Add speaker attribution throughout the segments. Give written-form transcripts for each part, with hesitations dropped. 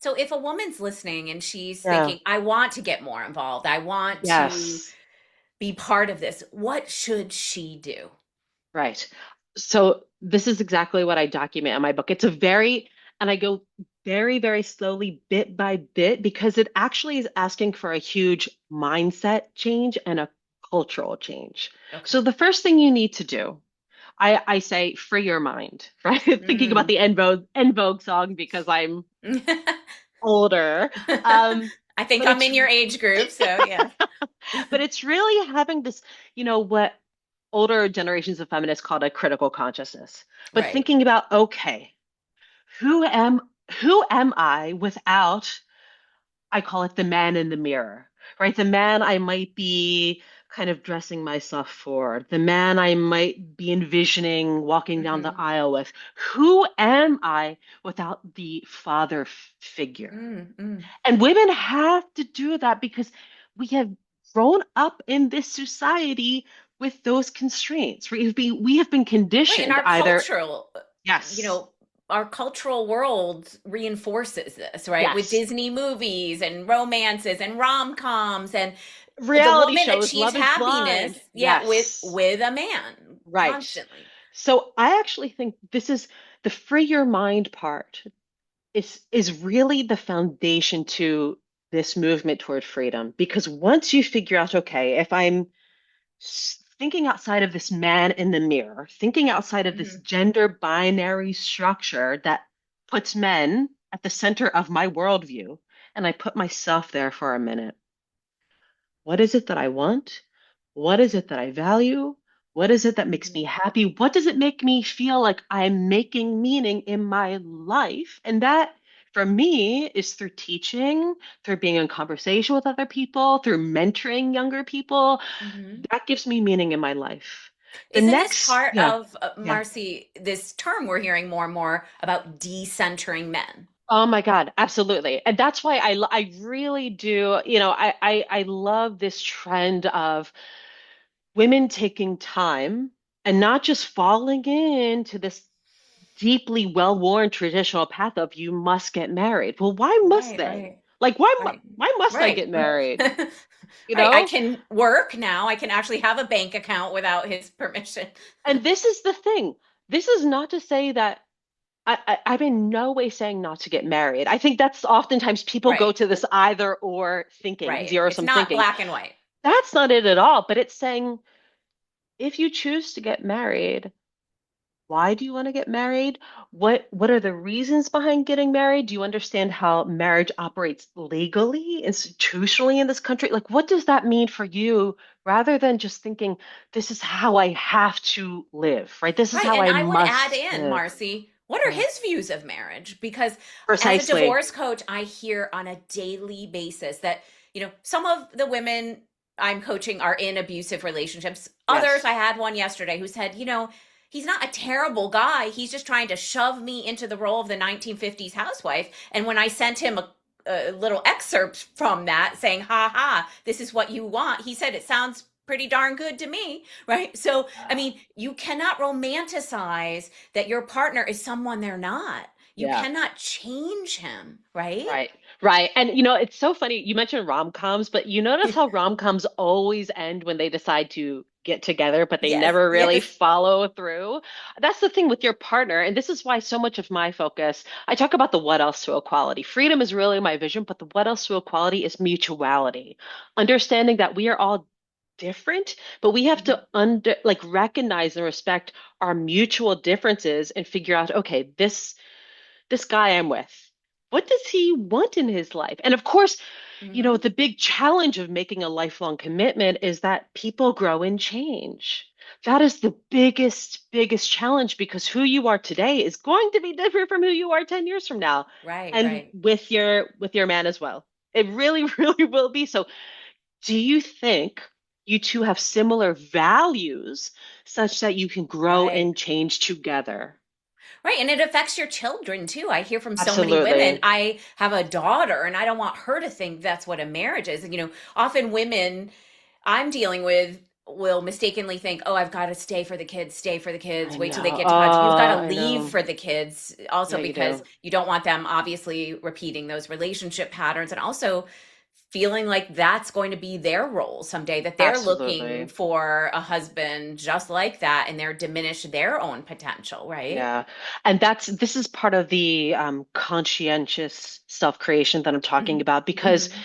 Speaker 1: So if a woman's listening and she's
Speaker 2: Yeah.
Speaker 1: thinking, I want to get more involved, I want to
Speaker 2: Yes.
Speaker 1: be part of this, what should she do?
Speaker 2: Right. So this is exactly what I document in my book. And I go very, very slowly, bit by bit, because it actually is asking for a huge mindset change and a cultural change. So
Speaker 1: Okay.
Speaker 2: the first thing you need to do, I say, free your mind, right? Thinking about
Speaker 1: Mm.
Speaker 2: the En Vogue song because I'm older. Um,
Speaker 1: I think
Speaker 2: but
Speaker 1: I'm
Speaker 2: it's
Speaker 1: in your age group, so yeah.
Speaker 2: but it's really having this, what older generations of feminists called a critical consciousness. But
Speaker 1: Right.
Speaker 2: thinking about, okay, who am who am I without, I call it the man in the mirror, right? The man I might be kind of dressing myself for, the man I might be envisioning walking down the
Speaker 1: Hmm.
Speaker 2: aisle with. Who am I without the father figure?
Speaker 1: Mm, mm.
Speaker 2: And women have to do that because we have grown up in this society with those constraints. We have been
Speaker 1: Right, and
Speaker 2: conditioned either,
Speaker 1: you
Speaker 2: yes,
Speaker 1: know, our cultural world reinforces this, right? With
Speaker 2: yes,
Speaker 1: Disney movies and romances and rom-coms and the
Speaker 2: reality
Speaker 1: woman
Speaker 2: shows,
Speaker 1: achieves
Speaker 2: Love is
Speaker 1: happiness,
Speaker 2: Blind.
Speaker 1: yeah,
Speaker 2: Yes,
Speaker 1: with a man
Speaker 2: right.
Speaker 1: constantly.
Speaker 2: So I actually think this is the free your mind part is really the foundation to this movement toward freedom. Because once you figure out, okay, if I'm thinking outside of this man in the mirror, thinking outside of this
Speaker 1: Hmm.
Speaker 2: gender binary structure that puts men at the center of my worldview, and I put myself there for a minute. What is it that I want? What is it that I value? What is it that makes me
Speaker 1: Hmm.
Speaker 2: happy? What does it make me feel like I'm making meaning in my life? And that, for me, is through teaching, through being in conversation with other people, through mentoring younger people.
Speaker 1: Hmm.
Speaker 2: That gives me meaning in my life. The
Speaker 1: Isn't this
Speaker 2: next,
Speaker 1: part
Speaker 2: yeah,
Speaker 1: of
Speaker 2: yeah.
Speaker 1: Marcy, this term we're hearing more and more about decentering men?
Speaker 2: Oh my God, absolutely. And that's why I really do, I love this trend of women taking time and not just falling into this deeply well-worn traditional path of you must get married. Well, why must
Speaker 1: Right,
Speaker 2: they?
Speaker 1: right,
Speaker 2: Like,
Speaker 1: right,
Speaker 2: why must I
Speaker 1: right.
Speaker 2: get married? You
Speaker 1: Right. I
Speaker 2: know?
Speaker 1: can work now. I can actually have a bank account without his permission.
Speaker 2: And this is the thing. This is not to say that I'm in no way saying not to get married. I think that's oftentimes people go
Speaker 1: Right,
Speaker 2: to this either or thinking,
Speaker 1: right.
Speaker 2: zero
Speaker 1: It's
Speaker 2: sum
Speaker 1: not
Speaker 2: thinking.
Speaker 1: black and white.
Speaker 2: That's not it at all. But it's saying if you choose to get married, why do you want to get married? What are the reasons behind getting married? Do you understand how marriage operates legally, institutionally in this country? Like, what does that mean for you rather than just thinking, this is how I have to live, right? This is
Speaker 1: Right.
Speaker 2: how
Speaker 1: And
Speaker 2: I
Speaker 1: I would add
Speaker 2: must
Speaker 1: in,
Speaker 2: live.
Speaker 1: Marcy, what are
Speaker 2: Yeah,
Speaker 1: his views of marriage? Because as a
Speaker 2: precisely.
Speaker 1: divorce coach, I hear on a daily basis that, some of the women I'm coaching are in abusive relationships. Others,
Speaker 2: Yes.
Speaker 1: I had one yesterday who said, he's not a terrible guy. He's just trying to shove me into the role of the 1950s housewife. And when I sent him a little excerpt from that saying, ha ha, this is what you want, he said, it sounds pretty darn good to me, right? So, I mean, you cannot romanticize that your partner is someone they're not. You
Speaker 2: Yeah.
Speaker 1: cannot change him, right?
Speaker 2: Right, right. And it's so funny. You mentioned rom-coms, but you notice how rom-coms always end when they decide to get together, but they
Speaker 1: Yes,
Speaker 2: never really
Speaker 1: yes.
Speaker 2: follow through. That's the thing with your partner. And this is why so much of my focus, I talk about the what else to equality. Freedom is really my vision, but the what else to equality is mutuality. Understanding that we are all different, but we have to
Speaker 1: Mhm.
Speaker 2: recognize and respect our mutual differences and figure out, okay, this guy I'm with, what does he want in his life? And of course,
Speaker 1: Mhm.
Speaker 2: the big challenge of making a lifelong commitment is that people grow and change. That is the biggest challenge because who you are today is going to be different from who you are 10 years from now.
Speaker 1: Right,
Speaker 2: And
Speaker 1: right.
Speaker 2: with your man as well. It really, really will be. So do you think you two have similar values such that you can grow
Speaker 1: Right.
Speaker 2: and change together?
Speaker 1: Right. And it affects your children too. I hear from so many women.
Speaker 2: Absolutely.
Speaker 1: I have a daughter and I don't want her to think that's what a marriage is. Often women I'm dealing with will mistakenly think, oh, I've got to stay for the kids, stay for the kids,
Speaker 2: I
Speaker 1: wait till they
Speaker 2: know.
Speaker 1: get to college. You've got to
Speaker 2: Oh, I
Speaker 1: leave
Speaker 2: know.
Speaker 1: for the kids also
Speaker 2: Yeah, you
Speaker 1: because
Speaker 2: do.
Speaker 1: you don't want them obviously repeating those relationship patterns and also feeling like that's going to be their role someday, that they're looking
Speaker 2: Absolutely.
Speaker 1: for a husband just like that and they're diminished their own potential, right?
Speaker 2: Yeah. And this is part of the conscientious self-creation that I'm talking
Speaker 1: Hmm.
Speaker 2: about because
Speaker 1: Hmm.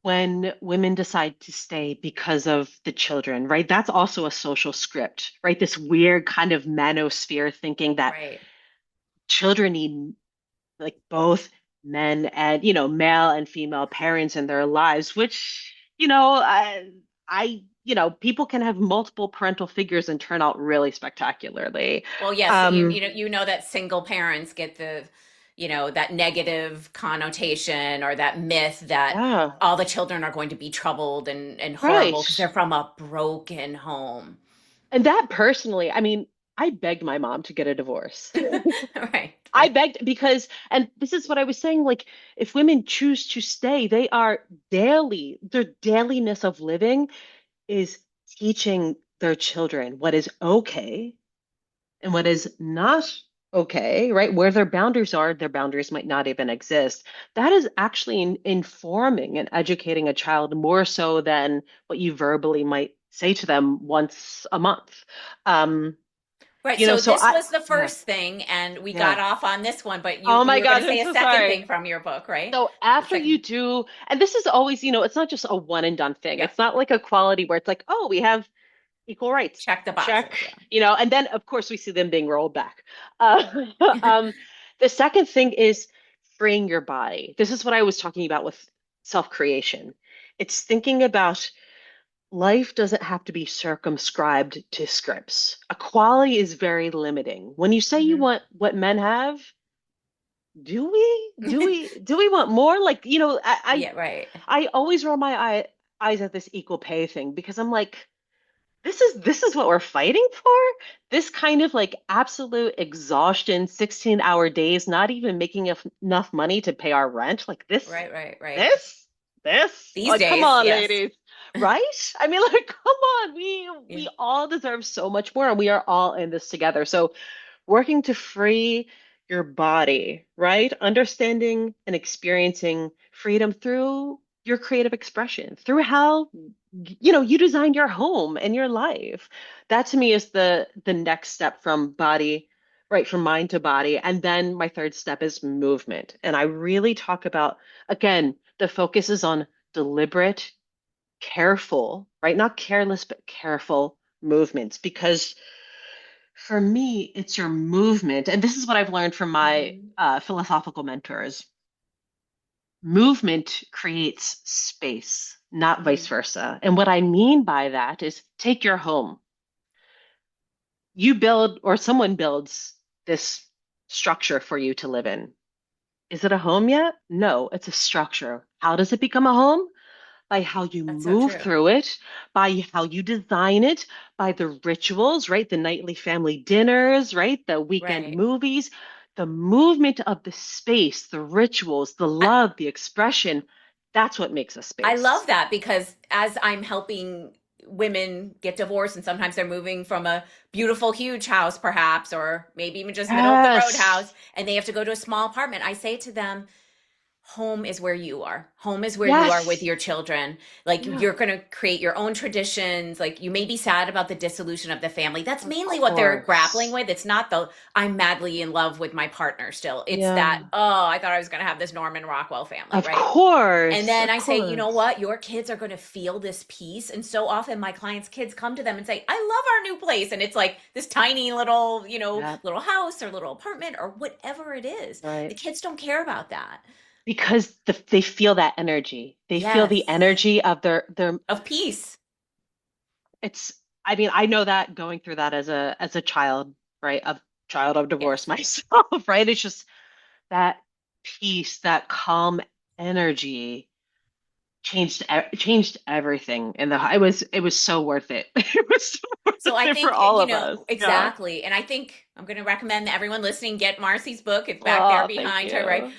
Speaker 2: when women decide to stay because of the children, right? That's also a social script, right? This weird kind of manosphere thinking that
Speaker 1: Right.
Speaker 2: children need like both men and, male and female parents in their lives, which, people can have multiple parental figures and turn out really spectacularly.
Speaker 1: Well, yes,
Speaker 2: Um,
Speaker 1: you know that single parents get the, that negative connotation or that myth that
Speaker 2: yeah,
Speaker 1: all the children are going to be troubled and horrible because they're
Speaker 2: right.
Speaker 1: from a broken home.
Speaker 2: And that personally, I mean, I begged my mom to get a divorce.
Speaker 1: Right,
Speaker 2: I
Speaker 1: right,
Speaker 2: begged because, and this is what I was saying, like, if women choose to stay, they are their dailiness of living is teaching their children what is okay and what is not okay, right? Where their boundaries might not even exist. That is actually informing and educating a child more so than what you verbally might say to them once a month. Um,
Speaker 1: right. So
Speaker 2: so
Speaker 1: this was the
Speaker 2: yeah,
Speaker 1: first thing, and we got
Speaker 2: yeah.
Speaker 1: off on this one, but you
Speaker 2: Oh
Speaker 1: you
Speaker 2: my
Speaker 1: were going to
Speaker 2: gosh, I'm
Speaker 1: say a
Speaker 2: so
Speaker 1: second
Speaker 2: sorry.
Speaker 1: thing from your book, right?
Speaker 2: So
Speaker 1: The
Speaker 2: after you
Speaker 1: second,
Speaker 2: do, and this is always, it's not just a one and done thing.
Speaker 1: yeah,
Speaker 2: It's not like a quality where it's like, oh, we have equal rights.
Speaker 1: check the
Speaker 2: Check,
Speaker 1: boxes, yeah.
Speaker 2: and then of course we see them being rolled back. Uh, um, the second thing is freeing your body. This is what I was talking about with self-creation. It's thinking about life doesn't have to be circumscribed to scripts. Equality is very limiting. When you say you
Speaker 1: Hmm.
Speaker 2: want what men have, do we want more? Like,
Speaker 1: Yeah, right.
Speaker 2: I always roll my eyes at this equal pay thing because I'm like, this is what we're fighting for? This kind of like absolute exhaustion, 16-hour days, not even making enough money to pay our rent. Like
Speaker 1: Right, right, right.
Speaker 2: this,
Speaker 1: These
Speaker 2: like, come
Speaker 1: days,
Speaker 2: on,
Speaker 1: yes.
Speaker 2: ladies, right? I mean, like, come on, we
Speaker 1: Yeah.
Speaker 2: we all deserve so much more, and we are all in this together. So working to free your body, right? Understanding and experiencing freedom through your creative expression, through how you design your home and your life. That to me is the next step from body, right, from mind to body. And then my third step is movement. And I really talk about, again, the focus is on deliberate, careful, right? Not careless, but careful movements because for me, it's your movement. And this is what I've learned from my
Speaker 1: Hmm.
Speaker 2: philosophical mentors. Movement creates space, not vice
Speaker 1: Hmm.
Speaker 2: versa. And what I mean by that is take your home. You build, or someone builds this structure for you to live in. Is it a home yet? No, it's a structure. How does it become a home? By how you
Speaker 1: That's so
Speaker 2: move
Speaker 1: true.
Speaker 2: through it, by how you design it, by the rituals, right? The nightly family dinners, right? The weekend
Speaker 1: Right.
Speaker 2: movies, the movement of the space, the rituals, the
Speaker 1: I,
Speaker 2: love, the expression. That's what makes a
Speaker 1: I
Speaker 2: space.
Speaker 1: love that because as I'm helping women get divorced and sometimes they're moving from a beautiful, huge house, perhaps, or maybe even just middle of the road
Speaker 2: Yes.
Speaker 1: house, and they have to go to a small apartment, I say to them, home is where you are. Home is where you are with
Speaker 2: Yes.
Speaker 1: your children. Like
Speaker 2: Yeah.
Speaker 1: you're going to create your own traditions. Like you may be sad about the dissolution of the family. That's
Speaker 2: Of
Speaker 1: mainly what they're grappling
Speaker 2: course.
Speaker 1: with. It's not the I'm madly in love with my partner still. It's that,
Speaker 2: Yeah.
Speaker 1: oh, I thought I was going to have this Norman Rockwell family,
Speaker 2: Of
Speaker 1: right? And
Speaker 2: course.
Speaker 1: then
Speaker 2: Of
Speaker 1: I say, you know
Speaker 2: course.
Speaker 1: what? Your kids are going to feel this peace. And so often my clients' kids come to them and say, I love our new place. And it's like this tiny little,
Speaker 2: Yeah.
Speaker 1: little house or little apartment or whatever it is. The
Speaker 2: Right.
Speaker 1: kids don't care about that.
Speaker 2: Because they feel that energy. They feel the
Speaker 1: Yes.
Speaker 2: energy of their
Speaker 1: Of peace.
Speaker 2: it's I mean, I know that going through that as a child, right? A child of divorce
Speaker 1: Yes.
Speaker 2: myself, right? It's just that peace, that calm energy changed everything and it was so worth it. It was so
Speaker 1: So
Speaker 2: worth
Speaker 1: I
Speaker 2: it for
Speaker 1: think,
Speaker 2: all of us. Yeah.
Speaker 1: exactly. And I think I'm going to recommend that everyone listening get Marcy's book. It's back there
Speaker 2: Oh, thank
Speaker 1: behind her, right?
Speaker 2: you.